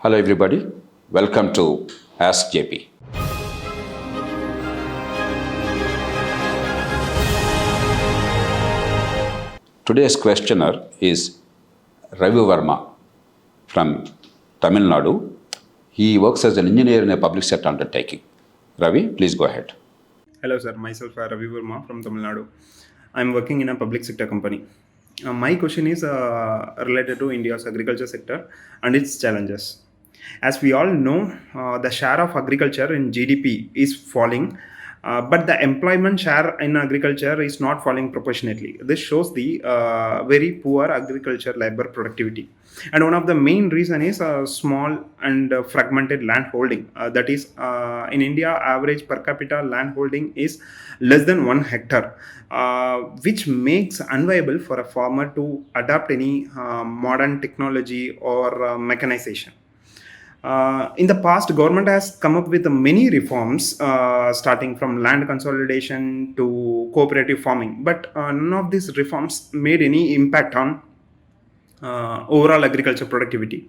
Hello everybody, welcome to Ask JP. Today's questioner is Ravi Verma from Tamil Nadu. He works as an engineer in a public sector undertaking. Ravi, please go ahead. Hello, sir. Myself, Ravi Verma from Tamil Nadu. I'm working in a public sector company. My question is related to India's agriculture sector and its challenges. As we all know, the share of agriculture in GDP is falling, but the employment share in agriculture is not falling proportionately. This shows the very poor agriculture labor productivity. And one of the main reason is small and fragmented land holding. That is, in India, average per capita land holding is less than 1 hectare, which makes unviable for a farmer to adopt any modern technology or mechanization. In the past, government has come up with many reforms, starting from land consolidation to cooperative farming, but none of these reforms made any impact on overall agriculture productivity.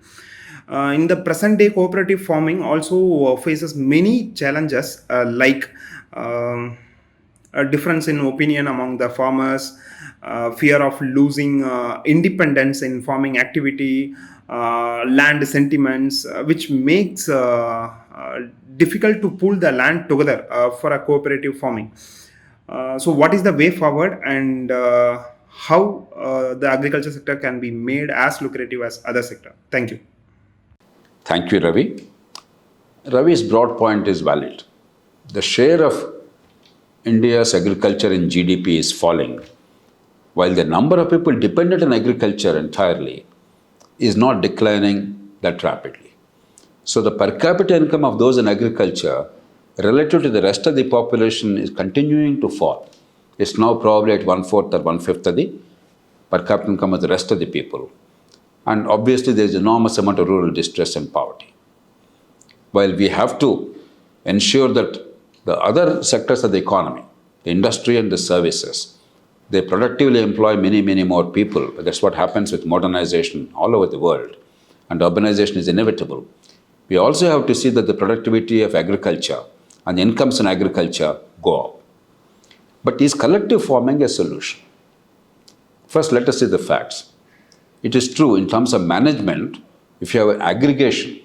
In the present day, cooperative farming also faces many challenges like a difference in opinion among the farmers, fear of losing independence in farming activity, land sentiments, which makes difficult to pull the land together for a cooperative farming. So what is the way forward, and how the agriculture sector can be made as lucrative as other sector? Thank you. Thank you, Ravi. Ravi's broad point is valid. The share of India's agriculture in GDP is falling, while the number of people dependent on agriculture entirely is not declining that rapidly. So the per capita income of those in agriculture relative to the rest of the population is continuing to fall. It's now probably at 1/4 or 1/5 of the per capita income of the rest of the people. And obviously there is enormous amount of rural distress and poverty. While we have to ensure that the other sectors of the economy, the industry and the services, they productively employ many, many more people. That's what happens with modernization all over the world. And urbanization is inevitable. We also have to see that the productivity of agriculture and the incomes in agriculture go up. But is collective farming a solution? First, let us see the facts. It is true in terms of management, if you have an aggregation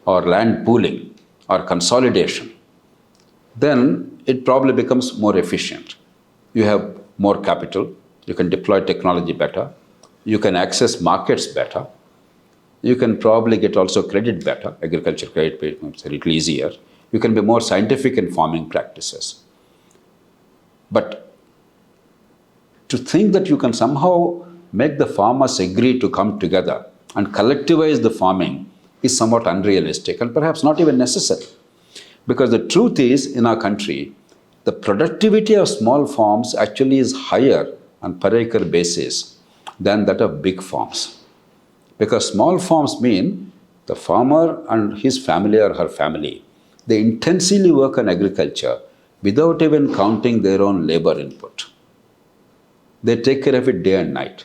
or land pooling or consolidation, then it probably becomes more efficient. You have more capital, you can deploy technology better, you can access markets better, you can probably get also credit better, agriculture credit becomes a little easier, you can be more scientific in farming practices. But to think that you can somehow make the farmers agree to come together and collectivize the farming is somewhat unrealistic and perhaps not even necessary. Because the truth is, in our country, the productivity of small farms actually is higher on per acre basis than that of big farms. Because small farms mean the farmer and his family or her family, they intensively work on agriculture without even counting their own labor input. They take care of it day and night.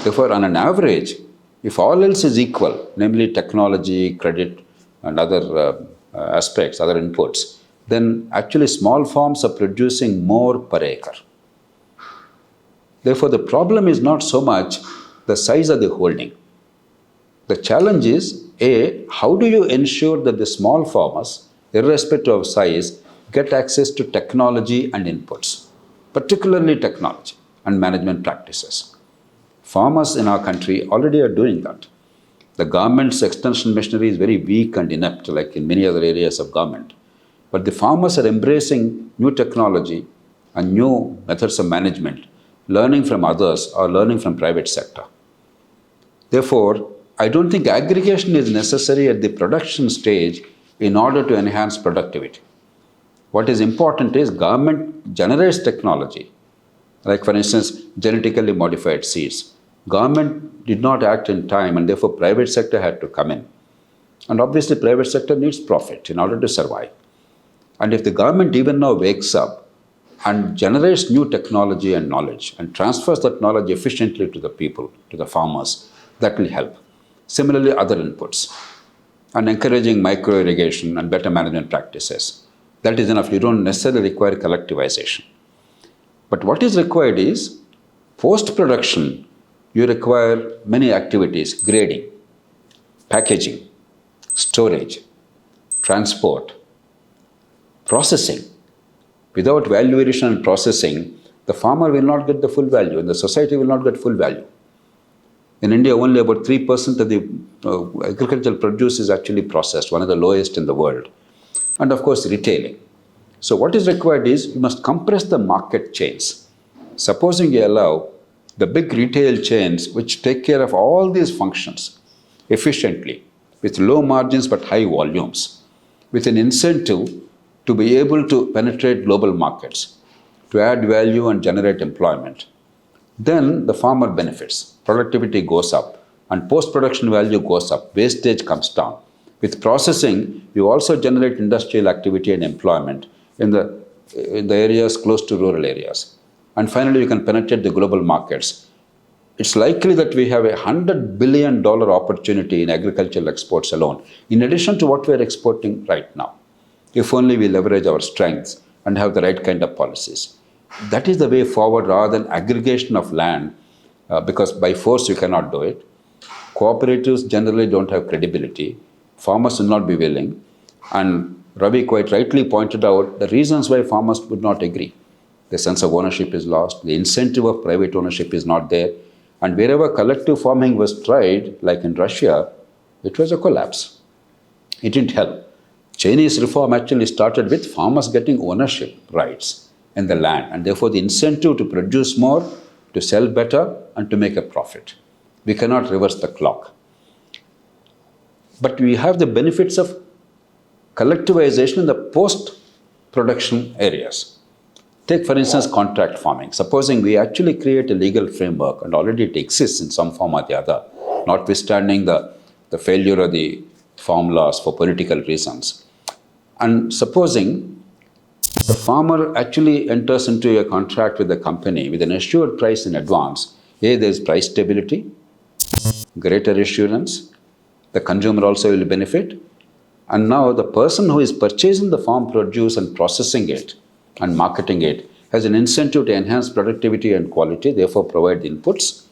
Therefore, on an average, if all else is equal, namely technology, credit, and other aspects, other inputs, then actually small farms are producing more per acre. Therefore, the problem is not so much the size of the holding. The challenge is, A, how do you ensure that the small farmers, irrespective of size, get access to technology and inputs, particularly technology and management practices? Farmers in our country already are doing that. The government's extension machinery is very weak and inept, like in many other areas of government. But the farmers are embracing new technology and new methods of management, learning from others or learning from private sector. Therefore, I don't think aggregation is necessary at the production stage in order to enhance productivity. What is important is government generates technology, like for instance, genetically modified seeds. Government did not act in time and therefore private sector had to come in. And obviously private sector needs profit in order to survive. And if the government even now wakes up and generates new technology and knowledge and transfers that knowledge efficiently to the people, to the farmers, that will help. Similarly, other inputs. and encouraging micro irrigation and better management practices. That is enough. You don't necessarily require collectivization. But what is required is post production, you require many activities: grading, packaging, storage, transport, processing. Without value addition and processing, the farmer will not get the full value and the society will not get full value. In India, only about 3% of the agricultural produce is actually processed, one of the lowest in the world. And of course, retailing. So what is required is you must compress the market chains. Supposing you allow the big retail chains which take care of all these functions efficiently, with low margins but high volumes, with an incentive to be able to penetrate global markets, to add value and generate employment, then the farmer benefits. Productivity goes up and post-production value goes up. Wastage comes down. With processing, you also generate industrial activity and employment in the areas close to rural areas. And finally, you can penetrate the global markets. It's likely that we have $100 billion opportunity in agricultural exports alone, in addition to what we are exporting right now, if only we leverage our strengths and have the right kind of policies. That is the way forward rather than aggregation of land, because by force you cannot do it. Cooperatives generally don't have credibility. Farmers will not be willing. And Ravi quite rightly pointed out the reasons why farmers would not agree. The sense of ownership is lost. The incentive of private ownership is not there. And wherever collective farming was tried, like in Russia, it was a collapse. It didn't help. Chinese reform actually started with farmers getting ownership rights in the land, and therefore the incentive to produce more, to sell better, and to make a profit. We cannot reverse the clock. But we have the benefits of collectivization in the post-production areas. Take, for instance, contract farming. Supposing we actually create a legal framework, and already it exists in some form or the other, notwithstanding the failure of the farm laws for political reasons. And supposing the farmer actually enters into a contract with the company with an assured price in advance, there is price stability, greater assurance, the consumer also will benefit, and now the person who is purchasing the farm produce and processing it and marketing it has an incentive to enhance productivity and quality, therefore provide the inputs.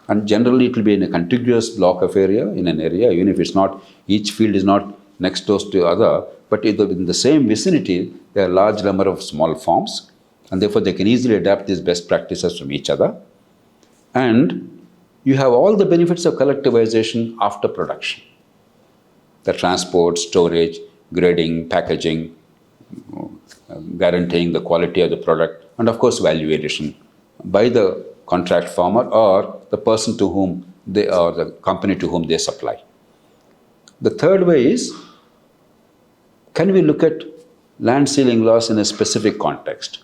And generally it will be in a contiguous block of area, in an area, even if it's not, each field is not next door to the other, but in the same vicinity, there are a large number of small farms, and therefore they can easily adapt these best practices from each other. And you have all the benefits of collectivization after production. The transport, storage, grading, packaging, guaranteeing the quality of the product, and of course value addition by the contract farmer or the person to whom they, or the company to whom they supply. The third way is, can we look at land ceiling laws in a specific context?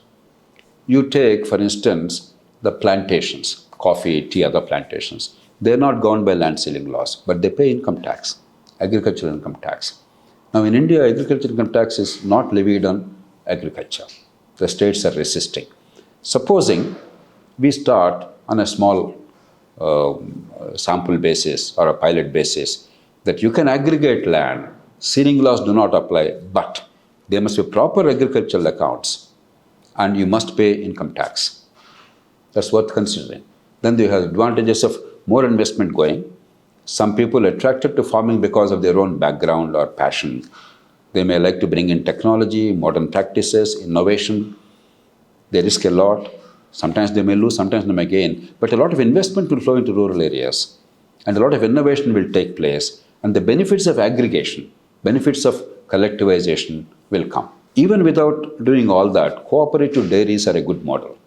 You take, for instance, the plantations, coffee, tea, other plantations. They're not governed by land ceiling laws, but they pay income tax, agricultural income tax. Now in India, agricultural income tax is not levied on agriculture. The states are resisting. Supposing we start on a small sample basis or a pilot basis, that you can aggregate land, ceiling laws do not apply, but there must be proper agricultural accounts and you must pay income tax. That's worth considering. Then you have advantages of more investment going. Some people attracted to farming because of their own background or passion. They may like to bring in technology, modern practices, innovation. They risk a lot. Sometimes they may lose, sometimes they may gain. But a lot of investment will flow into rural areas. And a lot of innovation will take place. And the benefits of aggregation, benefits of collectivization will come. Even without doing all that, cooperative dairies are a good model.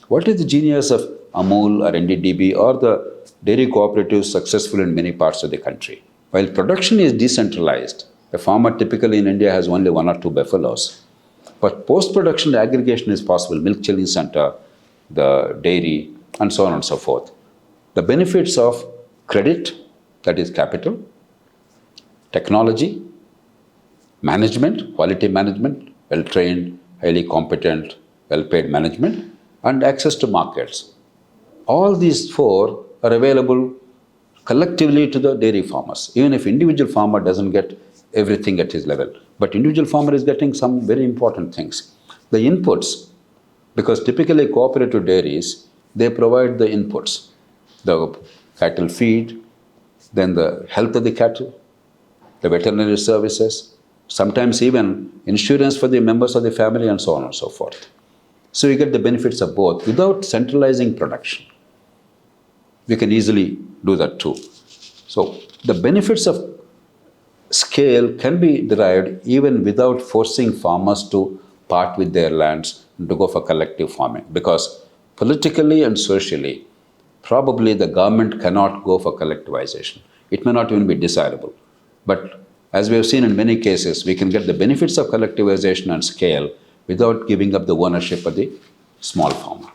What is the genius of Amul or NDDB or the dairy cooperatives successful in many parts of the country? While production is decentralized, a farmer typically in India has only 1 or 2 buffaloes. But post-production aggregation is possible, milk chilling center, the dairy, and so on and so forth. The benefits of credit, that is capital, technology, management, quality management, well-trained, highly competent, well-paid management, and access to markets. All these 4 are available collectively to the dairy farmers. Even if individual farmer doesn't get everything at his level, but individual farmer is getting some very important things. The inputs, because typically cooperative dairies, they provide the inputs, the cattle feed, then the health of the cattle, the veterinary services, sometimes even insurance for the members of the family and so on and so forth. So you get the benefits of both without centralizing production. We can easily do that too. So the benefits of scale can be derived even without forcing farmers to part with their lands and to go for collective farming, because politically and socially, probably the government cannot go for collectivization. It may not even be desirable. But as we have seen in many cases, we can get the benefits of collectivization and scale without giving up the ownership of the small farmer.